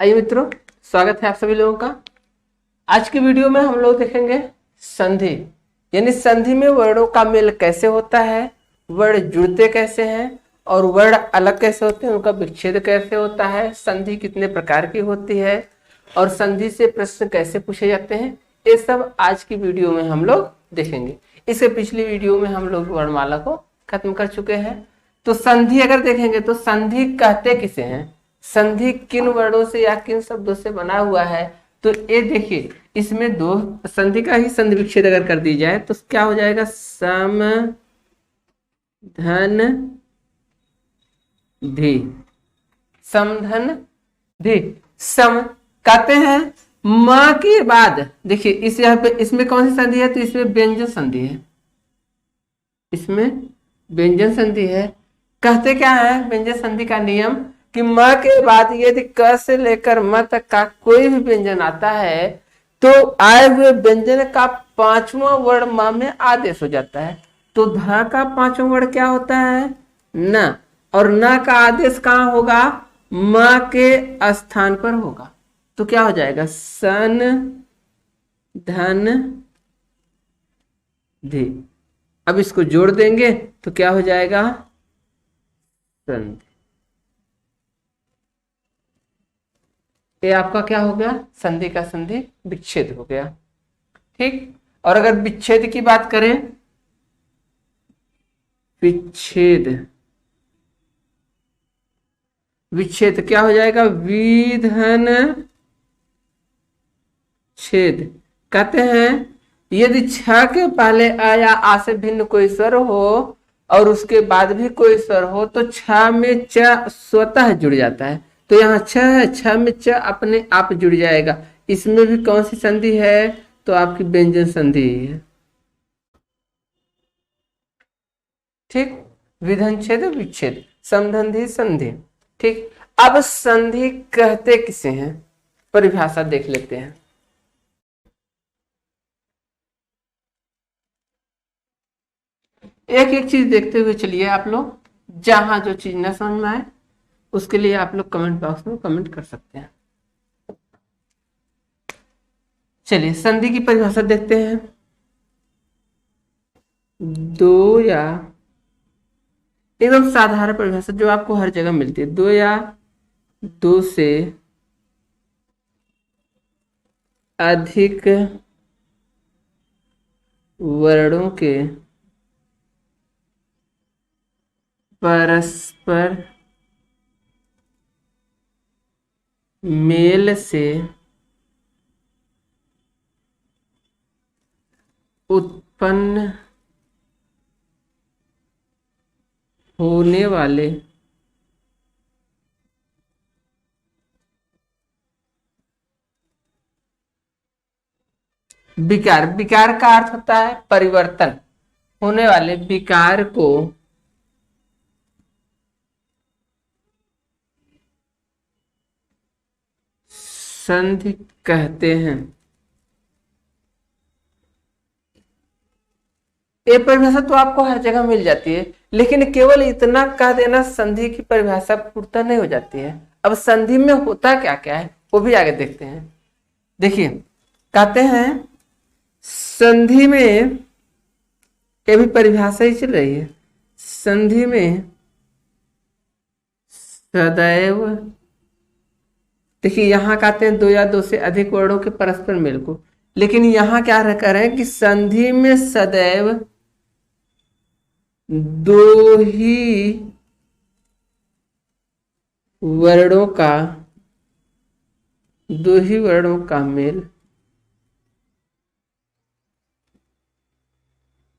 आइए मित्रों, स्वागत है आप सभी लोगों का। आज की वीडियो में हम लोग देखेंगे संधि, यानी संधि में वर्णों का मेल कैसे होता है, वर्ण जुड़ते कैसे हैं और वर्ण अलग कैसे होते हैं, उनका विच्छेद कैसे होता है, संधि कितने प्रकार की होती है और संधि से प्रश्न कैसे पूछे जाते हैं, ये सब आज की वीडियो में हम लोग देखेंगे। इससे पिछली वीडियो में हम लोग वर्णमाला को खत्म कर चुके हैं। तो संधि अगर देखेंगे तो संधि कहते किसे हैं, संधि किन वर्णों से या किन शब्दों से बना हुआ है, तो ये देखिए इसमें दो संधि का ही संधि विच्छेद अगर कर दी जाए तो क्या हो जाएगा, सम धन धी। समधन धी। सम कहते हैं म के बाद, देखिए इस यहाँ पे इसमें कौन सी संधि है, तो इसमें व्यंजन संधि है, इसमें व्यंजन संधि है। कहते क्या है व्यंजन संधि का नियम कि म के बाद यदि क से लेकर म तक का कोई भी व्यंजन आता है तो आए हुए व्यंजन का पांचवा वर्ण म में आदेश हो जाता है। तो ध का पांचवा वर्ण क्या होता है, न, और न का आदेश कहाँ होगा, म के स्थान पर होगा। तो क्या हो जाएगा, सन धन धी। अब इसको जोड़ देंगे तो क्या हो जाएगा, संधि। ये आपका क्या हो गया, संधि का संधि विच्छेद हो गया। ठीक। और अगर विच्छेद की बात करें, विच्छेद, विच्छेद क्या हो जाएगा, विधन छेद। कहते हैं यदि छ के पहले अ या आ से भिन्न कोई स्वर हो और उसके बाद भी कोई स्वर हो तो छ में च स्वतः जुड़ जाता है। तो यहाँ छ है, छ में च अपने आप जुड़ जाएगा। इसमें भी कौन सी संधि है, तो आपकी व्यंजन संधि ही है। ठीक। विधन छेद विच्छेद, समधि संधि। ठीक। अब संधि कहते किसे हैं, परिभाषा देख लेते हैं। एक एक चीज देखते हुए चलिए आप लोग, जहां जो चीज न समझ में आए उसके लिए आप लोग कमेंट बॉक्स में कमेंट कर सकते हैं। चलिए संधि की परिभाषा देखते हैं। दो या, एकदम साधारण परिभाषा जो आपको हर जगह मिलती है, दो या दो से अधिक वर्णों के परस्पर मेल से उत्पन्न होने वाले विकार, विकार का अर्थ होता है परिवर्तन, होने वाले विकार को संधि कहते हैं। ये परिभाषा तो आपको हर जगह मिल जाती है, लेकिन केवल इतना कह देना संधि की परिभाषा पूर्णतः नहीं हो जाती है। अब संधि में होता क्या क्या है वो भी आगे देखते हैं। देखिए कहते हैं संधि में, ये भी परिभाषा ही चल रही है, संधि में सदैव, देखिए यहां कहते हैं दो या दो से अधिक वर्णों के परस्पर मेल को, लेकिन यहां क्या कह रहे हैं कि संधि में सदैव दो ही वर्णों का, दो ही वर्णों का मेल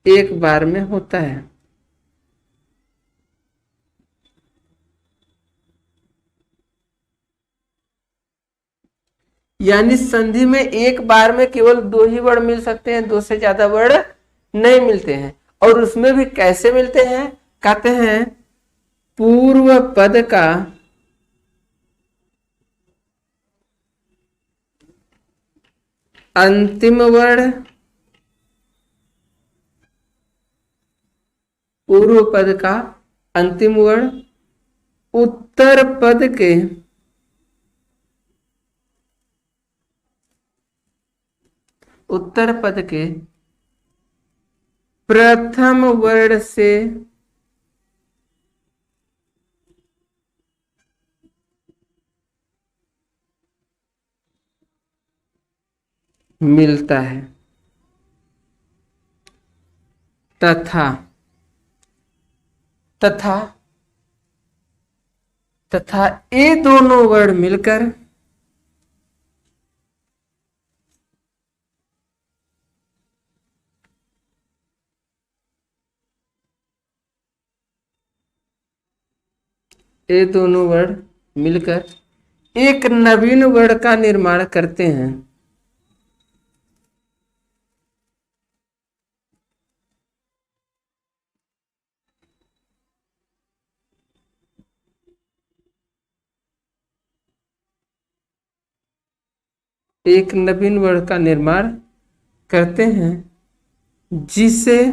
एक बार में होता है। यानी संधि में एक बार में केवल दो ही वर्ण मिल सकते हैं, दो से ज्यादा वर्ण नहीं मिलते हैं। और उसमें भी कैसे मिलते हैं, कहते हैं पूर्व पद का अंतिम वर्ण, पूर्व पद का अंतिम वर्ण उत्तर पद के उत्तर पद के प्रथम वर्ण से मिलता है तथा तथा तथा ये दोनों वर्ण मिलकर ये दोनों वर्ण मिलकर एक नवीन वर्ण का निर्माण करते हैं। एक नवीन वर्ण का निर्माण करते हैं जिसे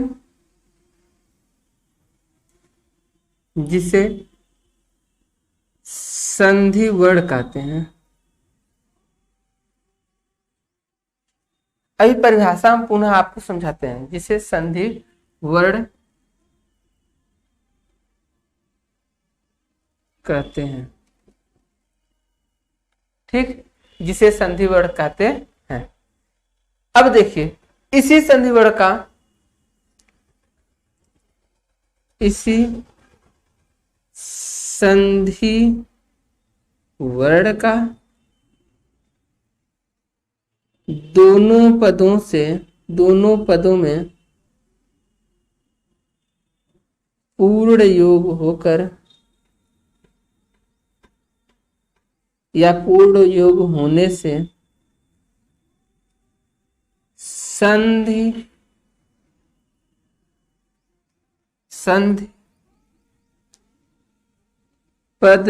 जिसे संधि वर्ण कहते हैं। अभी परिभाषा हम पुनः आपको समझाते हैं, जिसे संधि वर्ण कहते हैं। ठीक, जिसे संधि वर्ण कहते हैं। अब देखिए इसी संधि वर्ण का दोनों पदों में पूर्ण योग होकर या पूर्ण योग होने से संधि पद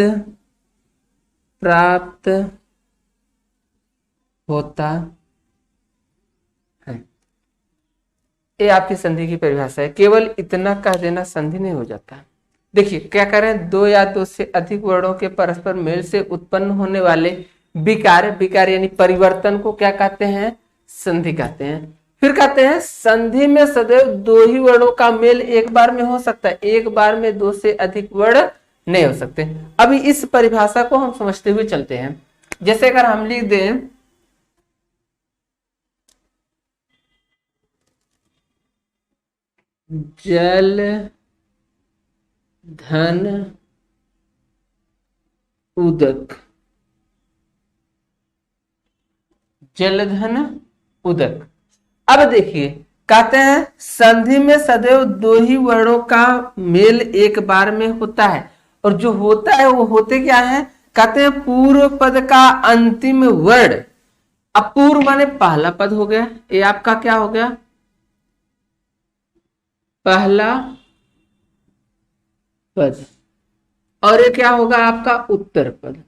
प्राप्त होता है। ये आपकी संधि की परिभाषा है। केवल इतना कह देना संधि नहीं हो जाता। देखिए क्या करें, दो या दो से अधिक वर्णों के परस्पर मेल से उत्पन्न होने वाले विकार यानी परिवर्तन को क्या कहते हैं, संधि कहते हैं। फिर कहते हैं संधि में सदैव दो ही वर्णों का मेल एक बार में हो सकता है, एक बार में दो से अधिक वर्ण नहीं हो सकते। अभी इस परिभाषा को हम समझते हुए चलते हैं। जैसे अगर हम लिख दें जल धन उदक, जलधन उदक। अब देखिए कहते हैं संधि में सदैव दो ही वर्णों का मेल एक बार में होता है, और जो होता है वो होते क्या है, कहते हैं पूर्व पद का अंतिम वर्ण। अब पूर्व माने पहला पद हो गया, ये आपका क्या हो गया, पहला पद, और ये क्या होगा आपका उत्तर पद।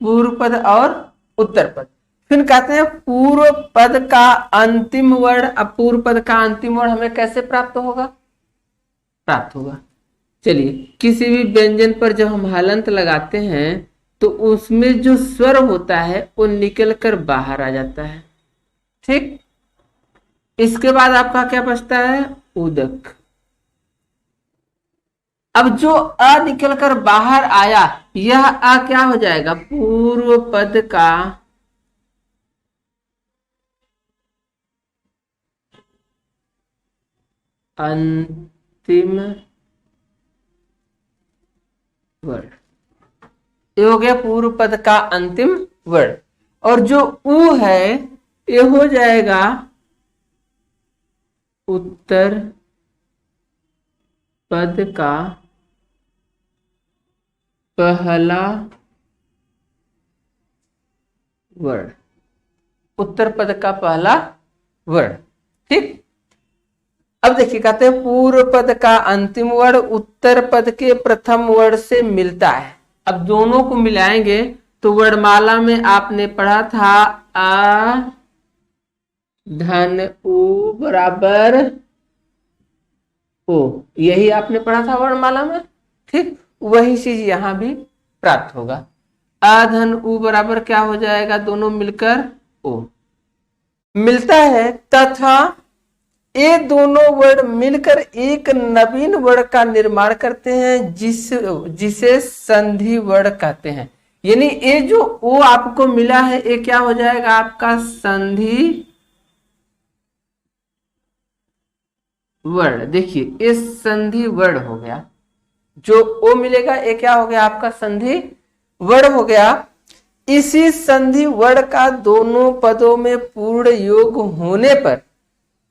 पूर्व पद और उत्तर पद। फिर कहते हैं पूर्व पद का अंतिम वर्ण। अब पूर्व पद का अंतिम वर्ण हमें कैसे प्राप्त होगा, चलिए किसी भी व्यंजन पर जब हम हलंत लगाते हैं तो उसमें जो स्वर होता है वो निकल कर बाहर आ जाता है। ठीक, इसके बाद आपका क्या बचता है, उदक। अब जो अ निकल कर बाहर आया, यह अ क्या हो जाएगा, पूर्व पद का अंतिम वर्ण। ये हो गया पूर्व पद का अंतिम वर्ण। और जो उ है ये हो जाएगा उत्तर पद का पहला वर्ण, उत्तर पद का पहला वर्ण। ठीक, अब देखिए कहते हैं पूर्व पद का अंतिम वर्ण उत्तर पद के प्रथम वर्ण से मिलता है। अब दोनों को मिलाएंगे तो वर्णमाला में आपने पढ़ा था आ धन उ बराबर ओ, यही आपने पढ़ा था वर्णमाला में। ठीक, वही चीज यहां भी प्राप्त होगा। आ धन उ बराबर क्या हो जाएगा, दोनों मिलकर ओ मिलता है, तथा ये दोनों वर्ड मिलकर एक नवीन वर्ड का निर्माण करते हैं जिसे संधि वर्ड कहते हैं। यानी ये जो ओ आपको मिला है ये क्या हो जाएगा आपका संधि वर्ड। देखिए ये संधि वर्ड हो गया, जो ओ मिलेगा ये क्या हो गया आपका संधि वर्ड हो गया। इसी संधि वर्ड का दोनों पदों में पूर्ण योग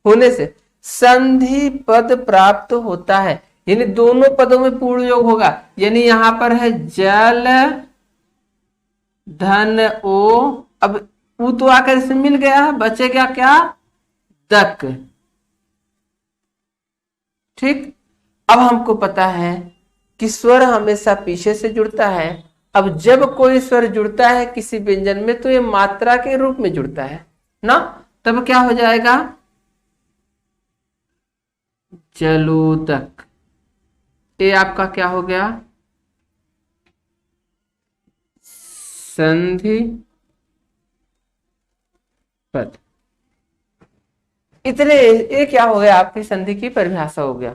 होने से संधि पद प्राप्त होता है। यानी दोनों पदों में पूर्ण योग होगा, यानी यहां पर है जल धन ओ, अब ऊ तो आकर इसमें मिल गया, बचेगा क्या दक। ठीक, अब हमको पता है कि स्वर हमेशा पीछे से जुड़ता है। अब जब कोई स्वर जुड़ता है किसी व्यंजन में तो ये मात्रा के रूप में जुड़ता है ना, तब क्या हो जाएगा जलोदक। ये आपका क्या हो गया संधि पद। इतने ये क्या हो गया आपकी संधि की परिभाषा हो गया।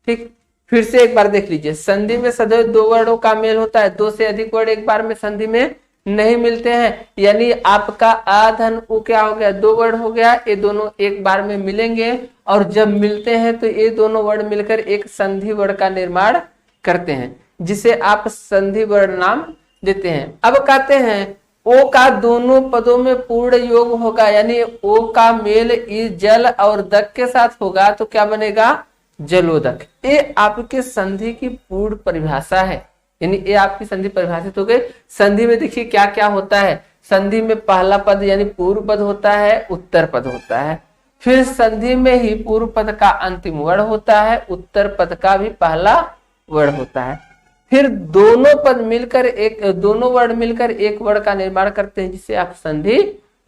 ठीक, फिर से एक बार देख लीजिए, संधि में सदैव दो वर्णों का मेल होता है, दो से अधिक वर्ण एक बार में संधि में नहीं मिलते हैं। यानी आपका आ धन उ क्या हो गया, दो वर्ण हो गया, ये दोनों एक बार में मिलेंगे और जब मिलते हैं तो ये दोनों वर्ण मिलकर एक संधि वर्ण का निर्माण करते हैं, जिसे आप संधि वर्ण नाम देते हैं। अब कहते हैं ओ का दोनों पदों में पूर्ण योग होगा, यानी ओ का मेल इस जल और दक के साथ होगा तो क्या बनेगा जलोदक। ये आपके संधि की पूर्ण परिभाषा है, यानी ये आपकी संधि परिभाषित हो गई। संधि में देखिए क्या क्या होता है, संधि में पहला पद यानी पूर्व पद होता है, उत्तर पद होता है। फिर संधि में ही पूर्व पद का अंतिम वर्ण होता है, उत्तर पद का भी पहला वर्ण होता है। फिर दोनों पद मिलकर दोनों वर्ण मिलकर एक वर्ण का निर्माण करते हैं, जिसे आप संधि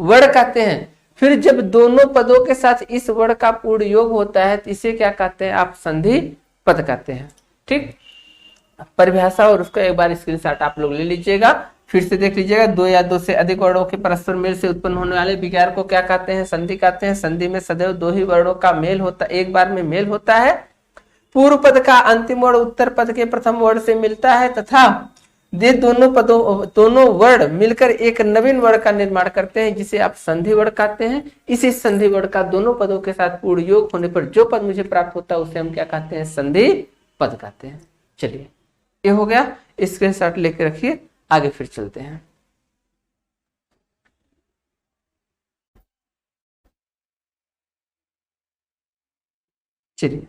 वर्ण कहते हैं। फिर जब दोनों पदों के साथ इस वर्ण का पूर्ण योग होता है तो इसे क्या कहते हैं आप संधि पद कहते हैं। ठीक, परिभाषा और उसका एक बार स्क्रीनशॉट आप लोग ले लीजिएगा, फिर से देख लीजिएगा। दो या दो से अधिक वर्णों के परस्पर मेल से उत्पन्न होने वाले विकार को क्या कहते हैं संधि कहते हैं। संधि में सदैव दो ही वर्णों का मेल होता, एक बार में मेल होता है। पूर्व पद का अंतिम वर्ण उत्तर पद के प्रथम वर्ण से मिलता है तथा ये दोनों वर्ण मिलकर एक नवीन वर्ण का निर्माण करते हैं, जिसे आप संधि वर्ण कहते हैं। इसी संधि वर्ण का दोनों पदों के साथ पूर्ण योग होने पर जो पद मुझे प्राप्त होता है उसे हम क्या कहते हैं संधि पद कहते हैं। चलिए ये हो गया, स्क्रीनशॉट लेके रखिए, आगे फिर चलते हैं। चलिए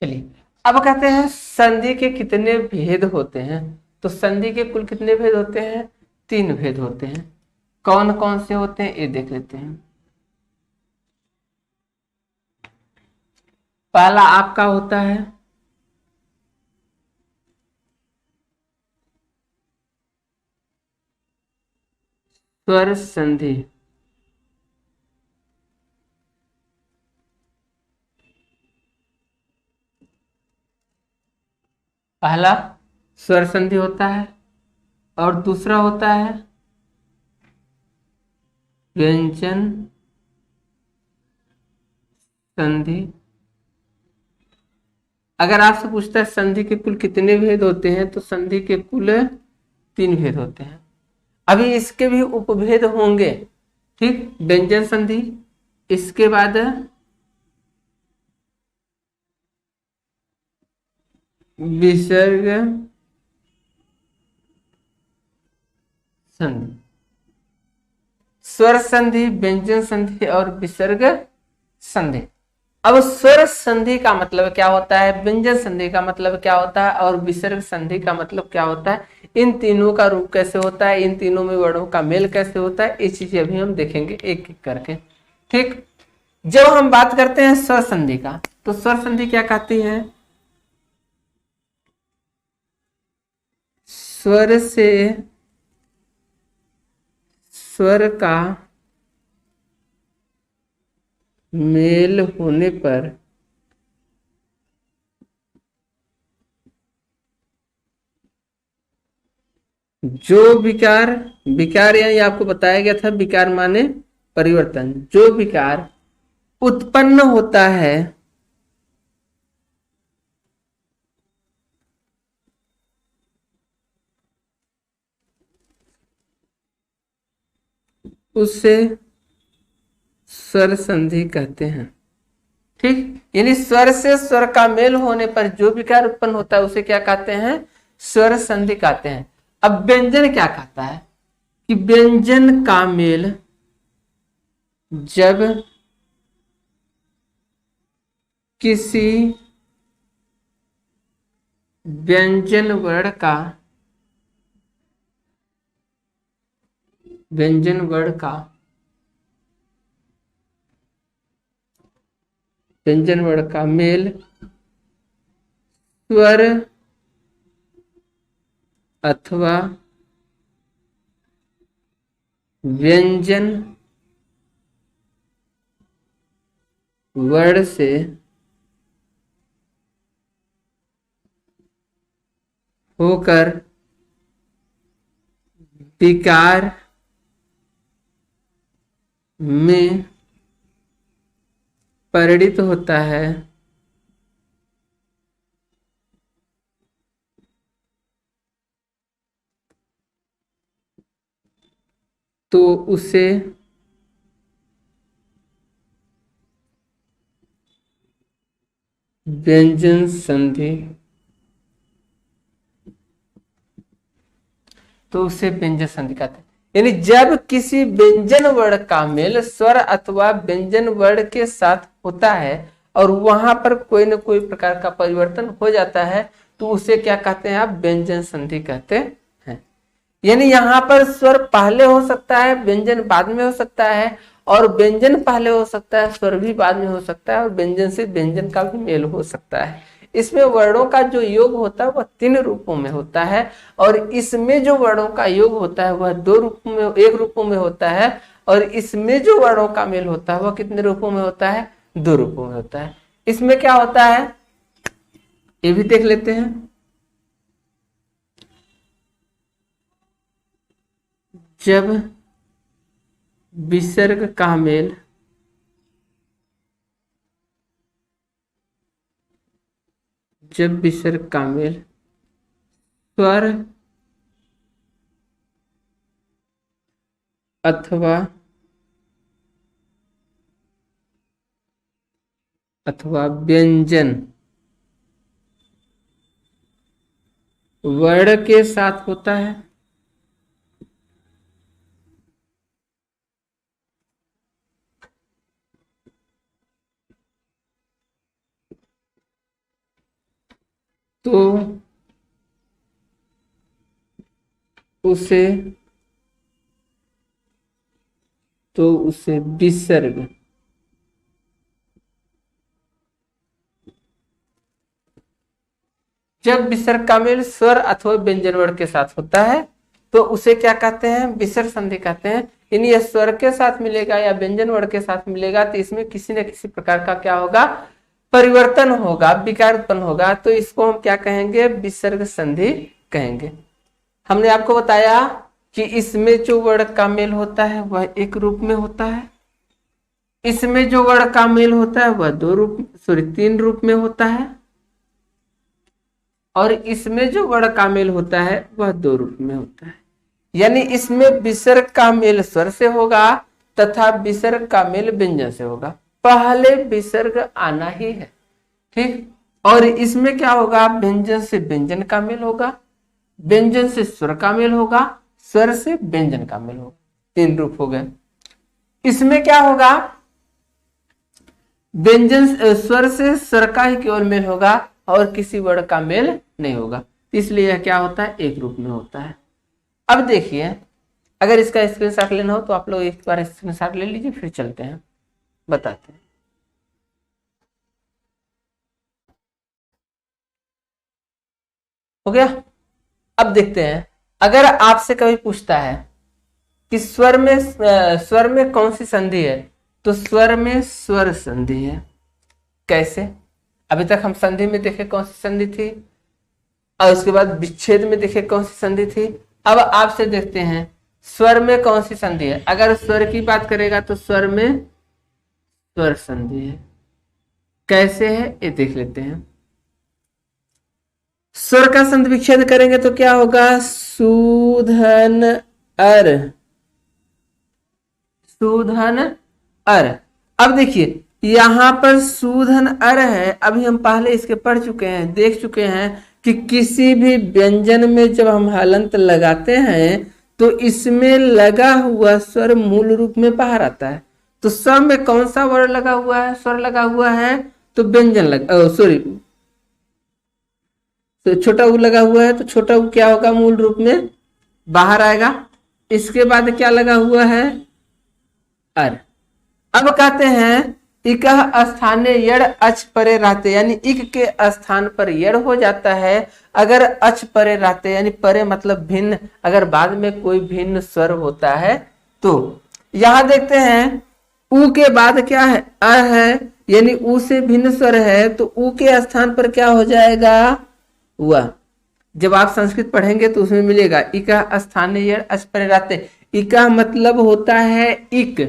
चलिए अब कहते हैं संधि के कितने भेद होते हैं। तो संधि के कुल कितने भेद होते हैं, तीन भेद होते हैं। कौन कौन से होते हैं ये देख लेते हैं। पहला आपका होता है स्वर संधि। पहला स्वर संधि होता है और दूसरा होता है व्यंजन संधि। अगर आपसे पूछता है संधि के कुल कितने भेद होते हैं तो संधि के कुल तीन भेद होते हैं। अभी इसके भी उपभेद होंगे। ठीक, व्यंजन संधि, इसके बाद विसर्ग संधि। स्वर संधि, व्यंजन संधि और विसर्ग संधि। अब स्वर संधि का मतलब क्या होता है, व्यंजन संधि का मतलब क्या होता है, और विसर्ग संधि का मतलब क्या होता है, इन तीनों का रूप कैसे होता है, इन तीनों में वर्णों का मेल कैसे होता है, ये चीजें अभी हम देखेंगे एक एक करके। ठीक, जब हम बात करते हैं स्वर संधि का, तो स्वर संधि क्या कहती है, स्वर से स्वर का मेल होने पर जो विकार, विकार यानी आपको बताया गया था, विकार माने परिवर्तन, जो विकार उत्पन्न होता है उसे स्वर संधि कहते हैं। ठीक, यानी स्वर से स्वर का मेल होने पर जो विकार उत्पन्न होता है उसे क्या कहते हैं, स्वर संधि कहते हैं। अब व्यंजन क्या कहता है कि व्यंजन का मेल जब किसी व्यंजन वर्ण का व्यंजन वर्ण का व्यंजन वर्ण का मेल स्वर अथवा व्यंजन वर्ण से होकर विकार में परिणित होता है, तो उसे व्यंजन संधि, तो उसे व्यंजन संधि कहते हैं। यानी जब किसी व्यंजन वर्ण का मेल स्वर अथवा व्यंजन वर्ण के साथ होता है और वहां पर कोई न कोई प्रकार का परिवर्तन हो जाता है, तो उसे क्या कहते हैं, आप व्यंजन संधि कहते हैं। यानी यहाँ पर स्वर पहले हो सकता है, व्यंजन बाद में हो सकता है, और व्यंजन पहले हो सकता है, स्वर भी बाद में हो सकता है, और व्यंजन से व्यंजन का भी मेल हो सकता है। इसमें वर्णों का जो योग होता है वह 3 रूपों में होता है, और इसमें जो वर्णों का योग होता है वह 2 रूपों में, 1 रूपों में होता है, और इसमें जो वर्णों का मेल होता है वह कितने रूपों में होता है, 2 रूपों में होता है। इसमें क्या होता है ये भी देख लेते हैं। जब विसर्ग का मेल जब विसर्ग का मेल स्वर अथवा व्यंजन वर्ण के साथ होता है, तो उसे विसर्ग, जब विसर्ग का मेल स्वर अथवा व्यंजन वर्ण के साथ होता है तो उसे क्या कहते हैं, विसर्ग संधि कहते हैं। यानी यह स्वर के साथ मिलेगा या व्यंजन वर्ण के साथ मिलेगा तो इसमें किसी न किसी प्रकार का क्या होगा, परिवर्तन होगा, विकार उत्पन्न होगा, तो इसको हम क्या कहेंगे, विसर्ग संधि कहेंगे। हमने आपको बताया कि इसमें जो वर्ण का मेल होता है वह 1 रूप में होता है, इसमें जो वर्ण का मेल होता है वह 3 रूप में होता है, और इसमें जो वर्ण का मेल होता है वह 2 रूप में होता है। यानी इसमें विसर्ग का मेल स्वर से होगा तथा विसर्ग का मेल व्यंजन से होगा, पहले विसर्ग आना ही है। ठीक, और इसमें क्या होगा, व्यंजन से व्यंजन का मेल होगा, व्यंजन से स्वर का मेल होगा, स्वर से व्यंजन का मेल होगा, 3 रूप हो गए। इसमें क्या होगा, व्यंजन स्वर से स्वर का ही केवल मेल होगा और किसी वर्ण का मेल नहीं होगा, इसलिए यह क्या होता है, एक रूप में होता है। अब देखिए, अगर इसका स्क्रीनशॉट लेना हो तो आप लोग एक बार स्क्रीनशॉट ले लीजिए, फिर चलते हैं, बताते हैं। हो गया। अब देखते हैं, अगर आपसे कभी पूछता है कि स्वर में कौन सी संधि है, तो स्वर में स्वर संधि है। कैसे? अभी तक हम संधि में देखे कौन सी संधि थी, और उसके बाद विच्छेद में देखे कौन सी संधि थी। अब आपसे देखते हैं स्वर में कौन सी संधि है। अगर स्वर की बात करेगा तो स्वर में स्वर संधि है। कैसे है ये देख लेते हैं। स्वर का संधि विच्छेद करेंगे तो क्या होगा, सूधन अर, सूधन अर। अब देखिए यहां पर सूधन अर है, अभी हम पहले इसके पढ़ चुके हैं, देख चुके हैं कि किसी भी व्यंजन में जब हम हलंत लगाते हैं तो इसमें लगा हुआ स्वर मूल रूप में बाहर आता है। तो स्वर में कौन सा वर्ण लगा हुआ है, स्वर लगा हुआ है, तो व्यंजन सॉरी तो छोटा ऊ लगा हुआ है, तो छोटा ऊ क्या होगा, मूल रूप में बाहर आएगा। इसके बाद क्या लगा हुआ है, अर। अब कहते हैं इकह स्थाने यड़ अच परे रहते, यानी इक के स्थान पर यड़ हो जाता है अगर अच परे रहते, यानी परे मतलब भिन्न, अगर बाद में कोई भिन्न स्वर होता है तो। यहां देखते हैं ऊ के बाद क्या है, अ है, यानी ऊ से भिन्न स्वर है, तो ऊ के स्थान पर क्या हो जाएगा, हुआ। जब आप संस्कृत पढ़ेंगे तो उसमें मिलेगा इका स्थाने यड़ अच परे रहते। इका मतलब होता है इक,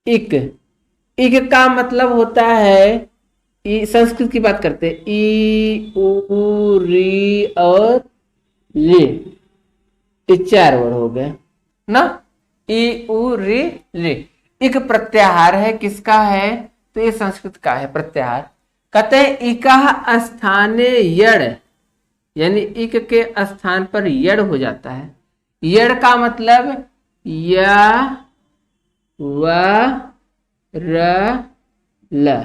इक, इक का मतलब होता है, संस्कृत की बात करते हैं, ई उ री और रे, ये चार वर्ड हो गए ना, ई उ री रे। इक प्रत्याहार है, किसका है, तो ये संस्कृत का है प्रत्याहार। कहते हैं इका स्थाने यड़, यानी इक के स्थान पर यड़ हो जाता है। यड़ का मतलब या व र ल,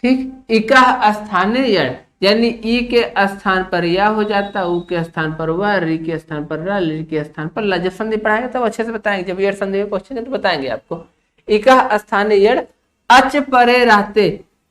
ठीक। इका स्थाने यड़, यानी ई के स्थान पर या हो जाता, उ के स्थान पर व, री के स्थान पर र, ली के स्थान पर ल। जब संधि पढ़ाएंगे तब अच्छे से बताएंगे, जब यड़ संधि में क्वेश्चन है तो बताएंगे आपको। इका स्थाने यड़ अच परे रहते,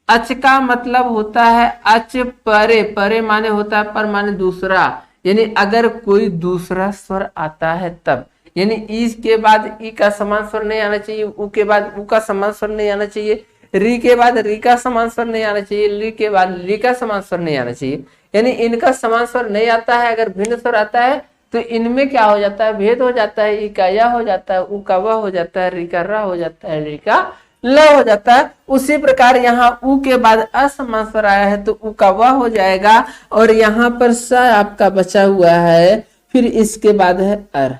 अच का मतलब होता है अच परे, परे माने होता है पर माने दूसरा, यानी अगर कोई दूसरा स्वर आता है तब, यानी ई के बाद ई का समान स्वर नहीं आना चाहिए, उ के बाद उ का समान स्वर नहीं आना चाहिए, री के बाद री का समान स्वर नहीं आना चाहिए, ली के बाद ली का समान स्वर नहीं आना चाहिए। यानी इनका समान स्वर नहीं आता है, अगर भिन्न स्वर आता है तो इनमें क्या हो जाता है, भेद हो जाता है। ई का या हो जाता है, उ का व हो जाता है, री का रा हो जाता है, री का ल हो जाता है। उसी प्रकार यहाँ उ के बाद असमान स्वर आया है तो उ का व हो जाएगा, और यहाँ पर स आपका बचा हुआ है, फिर इसके बाद है अर।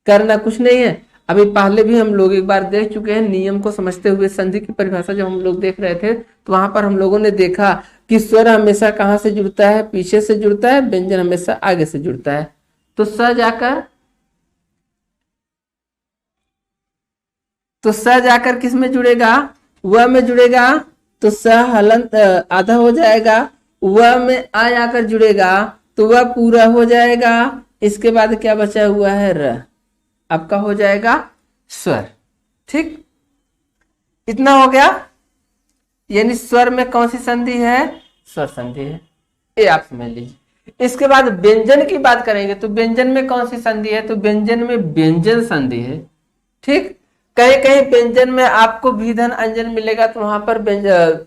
करना कुछ नहीं है, अभी पहले भी हम लोग एक बार देख चुके हैं, नियम को समझते हुए संधि की परिभाषा जब हम लोग देख रहे थे तो वहां पर हम लोगों ने देखा कि स्वर हमेशा कहां से जुड़ता है, पीछे से जुड़ता है, व्यंजन हमेशा आगे से जुड़ता है। तो स जाकर किस में जुड़ेगा, व में जुड़ेगा, तो स हलंत आधा हो जाएगा, व में आ आकर जुड़ेगा तो वह पूरा हो जाएगा। इसके बाद क्या बचा हुआ है, र, आपका हो जाएगा स्वर। ठीक, इतना हो गया। यानी स्वर में कौन सी संधि है, स्वर संधि है, ये आप समझ लीजिए। इसके बाद व्यंजन की बात करेंगे तो व्यंजन में कौन सी संधि है, तो व्यंजन में व्यंजन संधि है। ठीक, कहीं कहीं व्यंजन में आपको विधन अंजन मिलेगा तो वहां पर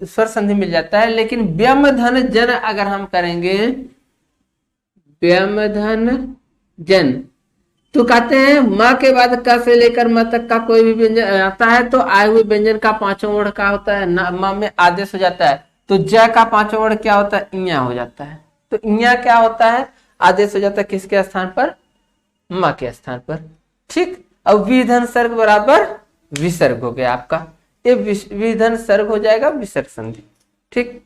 स्वर संधि मिल जाता है, लेकिन व्यमधन जन अगर हम करेंगे, व्यमधन जन, तो कहते हैं माँ के बाद क से लेकर म तक का कोई भी व्यंजन आता है तो आए हुए व्यंजन का पांचों वर्ण क्या होता है, माँ में आदेश हो जाता है, तो ज का पांचों वर्ण क्या होता है, इया हो जाता है। तो इया क्या होता है, आदेश हो जाता है किसके स्थान पर, माँ के स्थान पर। ठीक, अब विधन सर्ग बराबर विसर्ग हो गया आपका, ये विधन सर्ग हो जाएगा विसर्ग संधि। ठीक,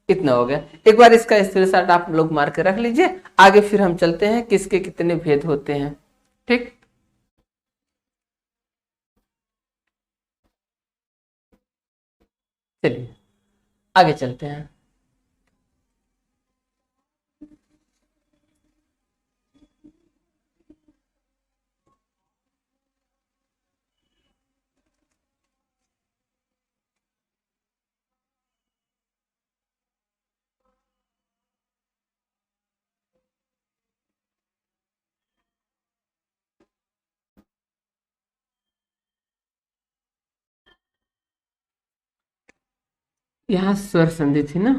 इतना हो गया। एक बार इसका स्क्रीनशॉट आप लोग मार के रख लीजिए, आगे फिर हम चलते हैं किसके कितने भेद होते हैं। ठीक, चलिए आगे चलते हैं। यहां स्वर संधि थी ना।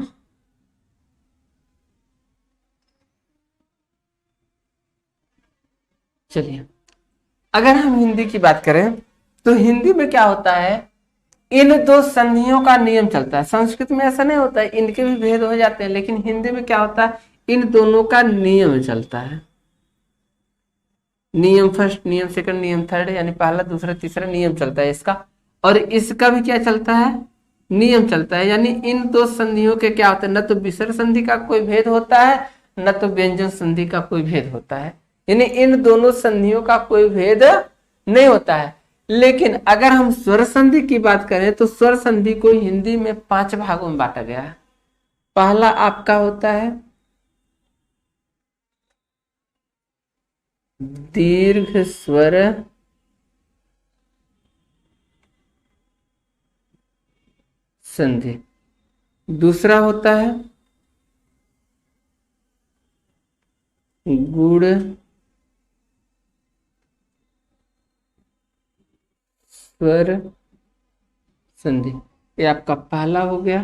चलिए अगर हम हिंदी की बात करें तो हिंदी में क्या होता है, इन दो संधियों का नियम चलता है। संस्कृत में ऐसा नहीं होता है, इनके भी भेद हो जाते हैं, लेकिन हिंदी में क्या होता है, इन दोनों का नियम चलता है। नियम फर्स्ट, नियम सेकंड, नियम थर्ड, यानी पहला दूसरा तीसरा नियम चलता है इसका, और इसका भी क्या चलता है, नियम चलता है। यानी इन दो संधियों के क्या होता है, न तो विसर्ग संधि का कोई भेद होता है, न तो व्यंजन संधि का कोई भेद होता है। यानी इन दोनों संधियों का कोई भेद नहीं होता है। लेकिन अगर हम स्वर संधि की बात करें तो स्वर संधि को हिंदी में 5 भागों में बांटा गया है। पहला आपका होता है दीर्घ स्वर संधि, दूसरा होता है गुण स्वर संधि। ये आपका पहला हो गया,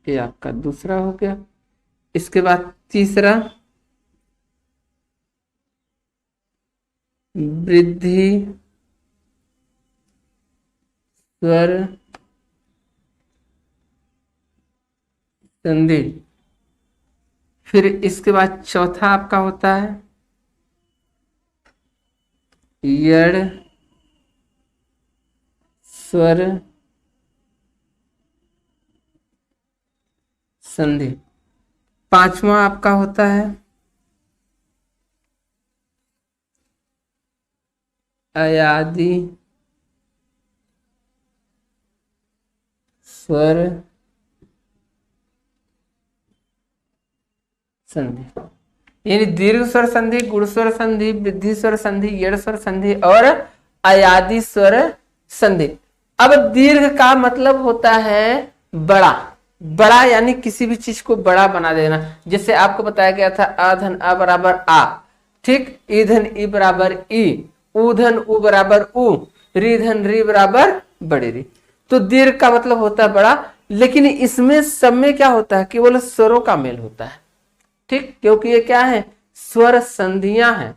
ये आपका दूसरा हो गया। इसके बाद तीसरा वृद्धि स्वर संधि। फिर इसके बाद चौथा आपका होता है यड़ स्वर संधि। पांचवा आपका होता है अयादि स्वर संधि। यानी दीर्घ स्वर संधि, गुण स्वर संधि, वृद्धि स्वर संधि, यड़ स्वर संधि और अयादि स्वर संधि। अब दीर्घ का मतलब होता है बड़ा, बड़ा यानी किसी भी चीज को बड़ा बना देना। जैसे आपको बताया गया था अ धन अ बराबर आ, ठीक, ई धन ई बराबर ई, ऊ धन ऊ बराबर ऊ, री धन री बराबर बड़े री। तो दीर्घ का मतलब होता है बड़ा, लेकिन इसमें सब में क्या होता है, केवल स्वरों का मेल होता है, ठीक, क्योंकि ये क्या है, स्वर संधियां हैं।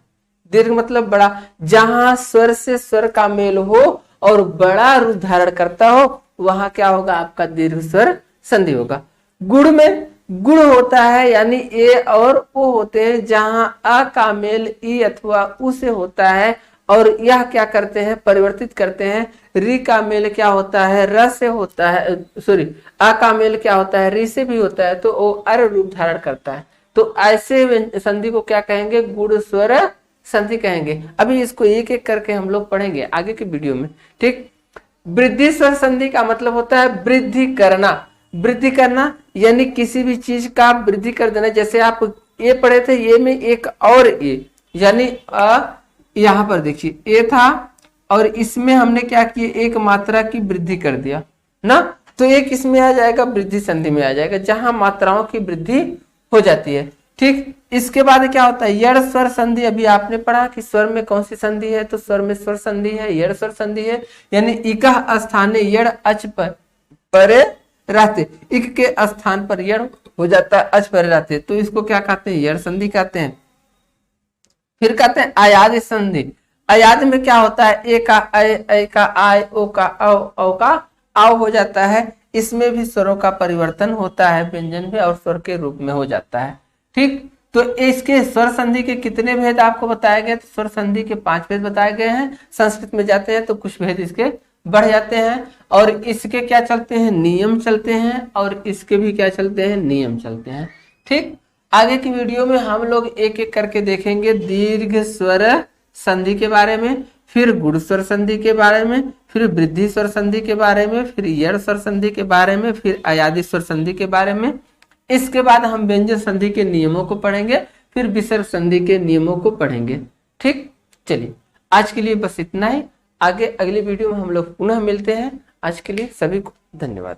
दीर्घ मतलब बड़ा, जहां स्वर से स्वर का मेल हो और बड़ा रूप धारण करता हो वहां क्या होगा, आपका दीर्घ स्वर संधि होगा। गुण में गुण होता है, यानी ए और ओ होते हैं, जहां अ का मेल ई अथवा उ से होता है और यह क्या करते हैं, परिवर्तित करते हैं। री का मेल क्या होता है, र से होता है, सॉरी अ का मेल क्या होता है, री से भी होता है, तो वो अर रूप धारण करता है। तो ऐसे संधि को क्या कहेंगे, गुण स्वर संधि कहेंगे। अभी इसको एक एक करके हम लोग पढ़ेंगे आगे के वीडियो में, ठीक। वृद्धि स्वर संधि का मतलब होता है वृद्धि करना, वृद्धि करना यानी किसी भी चीज का वृद्धि कर देना। जैसे आप ए पढ़े थे, ये में एक और ए, यानी यहाँ पर देखिए ए था और इसमें हमने क्या किया, एक मात्रा की वृद्धि कर दिया ना, तो एक इसमें आ जाएगा, वृद्धि संधि में आ जाएगा, जहां मात्राओं की वृद्धि हो जाती है, ठीक। इसके बाद क्या होता है, यड़ स्वर संधि। अभी आपने पढ़ा कि स्वर में कौन सी संधि है, तो स्वर में स्वर संधि है, यड़ स्वर संधि है, यानी इकह स्थाने यड़ अच पर परे रहते, इक के स्थान पर यड़ हो जाता है, अच परे रहते, तो इसको क्या कहते हैं, यड़ संधि कहते हैं। फिर कहते हैं अयाद संधि। अयाद में क्या होता है, ए का ऐ का आय, ओ का औ का आव हो जाता है। इसमें भी स्वरों का परिवर्तन होता है, व्यंजन में और स्वर के रूप में हो जाता है, ठीक। तो इसके स्वर संधि के कितने भेद आपको बताए गए, तो स्वर संधि के 5 भेद बताए गए हैं। संस्कृत में जाते हैं तो कुछ भेद इसके बढ़ जाते हैं, और इसके क्या चलते हैं, नियम चलते हैं, और इसके भी क्या चलते हैं, नियम चलते हैं, ठीक। आगे की वीडियो में हम लोग एक एक करके देखेंगे दीर्घ स्वर संधि के बारे में, फिर गुण स्वर संधि के बारे में, फिर वृद्धि स्वर संधि के बारे में, फिर यड़ स्वर संधि के बारे में, फिर अयादि स्वर संधि के बारे में। इसके बाद हम व्यंजन संधि के नियमों को पढ़ेंगे, फिर विसर्ग संधि के नियमों को पढ़ेंगे। ठीक, चलिए आज के लिए बस इतना ही। आगे अगली वीडियो में हम लोग पुनः मिलते हैं। आज के लिए सभी को धन्यवाद।